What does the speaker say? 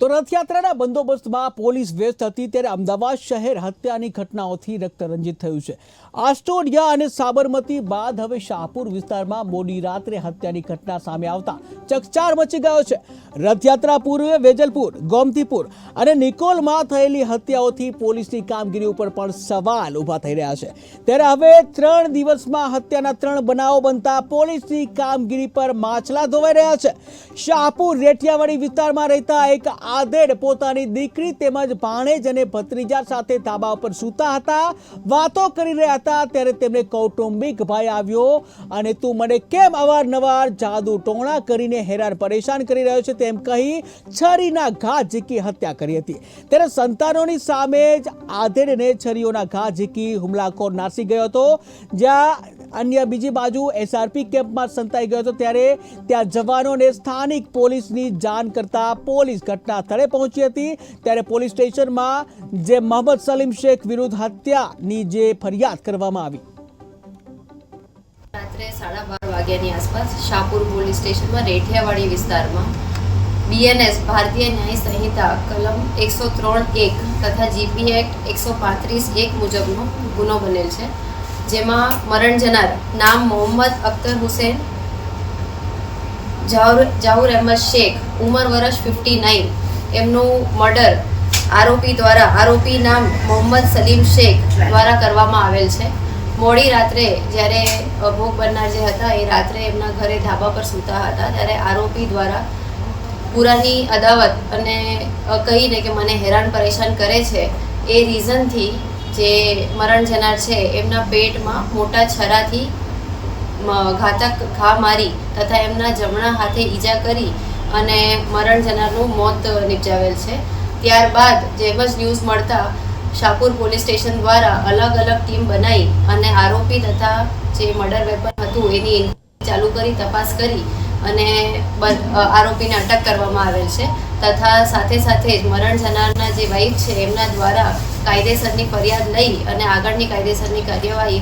તો રથયાત્રાના બંદોબસ્તમાં પોલીસ વ્યસ્ત હતી ત્યારે અમદાવાદ શહેર હત્યાની ઘટનાઓથી રક્તરંજિત થયું છે। આસ્ટોડિયા અને સાબરમતી બાદ હવે શાહપુર વિસ્તારમાં મોડી રાત્રે હત્યાની ઘટના સામે આવતા ચકચાર મચી ગયો છે। રથયાત્રા પૂર્વે વેજલપુર, ગોમતીપુર અને નિકોલમાં થયેલી હત્યાઓથી પોલીસની કામગીરી ઉપર પણ સવાલ ઊભા થઈ રહ્યા છે। ત્યારે હવે 3 દિવસમાં હત્યાના 3 બનાવો બનતા પોલીસની કામગીરી પર માછલા ધોવાઈ રહ્યા છે। શાહપુર રેઠિયાવાડી વિસ્તારમાં રહેતા એક આધેડ પોતાની દીકરી તેમજ ભાણેજ અને ભત્રીજા સાથે ધાબા પર સૂતા હતા, વાતો કરી રહ્યા હતા ત્યારે તેમને કૌટુંબિક ભાઈ આવ્યો અને તું મને કેમ અવારનવાર જાદુ ટોણા કરીને હેરાન પરેશાન કરી રહ્યો છે તેમ કહી છરીના ઘા ઝીકી હત્યા કરી હતી। ત્યારે સંતાનોની સામે જ આધેડને છરીઓના ઘા ઝીકી હુમલાખોર નાસી ગયો હતો। જ્યાં અન્ય બીજી બાજુ એસઆરપી કેમ્પમાં સંતાઈ ગયો હતો ત્યારે ત્યાં જવાનોને સ્થાનિક પોલીસની જાણ કરતા પોલીસ ઘટના સ્થળે પહોંચી હતી। ત્યારે પોલીસ સ્ટેશનમાં જે મોહમ્મદ સલીમ શેખ વિરુદ્ધ હત્યાની જે ફરિયાદ કરવામાં આવી। રાત્રે 12:30 વાગ્યાની આસપાસ શાહપુર પોલીસ સ્ટેશનમાં રેઠિયાવાડી વિસ્તારમાં બીએનએસ ભારતીય ન્યાય સંહિતા કલમ 103(1) તથા જીપી એક્ટ 135(1) મુજબનો ગુનો બનેલ છે, જેમાં મરણ જનાર નામ મોહમ્મદ અખ્તર હુસૈન, જાહુર અહેમદ શેખ, ઉંમર વર્ષ 59, એમનું મર્ડર આરોપી નામ મોહમ્મદ સલીમ શેખ દ્વારા કરવામાં આવેલ છે। મોડી રાત્રે જ્યારે ભોગ બનનાર જે હતા એ રાત્રે એમના ઘરે ધાબા પર સૂતા હતા ત્યારે આરોપી દ્વારા પુરાની અદાવત અને કહીને કે મને હેરાન પરેશાન કરે છે એ રીઝનથી જે મરણ જનાર છે એમના પેટમાં મોટા છરાથી ઘાતક ઘા મારી તથા એમના જમણા હાથે ઈજા કરી અને મરણ જનારનું મોત નિપજાવેલ છે। ત્યારબાદ જેમ જ ન્યૂઝ મળતા શાહપુર પોલીસ સ્ટેશન દ્વારા અલગ અલગ ટીમ બનાવી અને આરોપી તથા જે મર્ડર વેપન હતું એની ચાલુ કરી તપાસ કરી અને આરોપીને અટક કરવામાં આવેલ છે તથા સાથે સાથે જ મરણ જનારના જે વાઇફ છે એમના દ્વારા કાયદેસરની ફરિયાદ લઈ અને આગળની કાયદેસરની કાર્યવાહી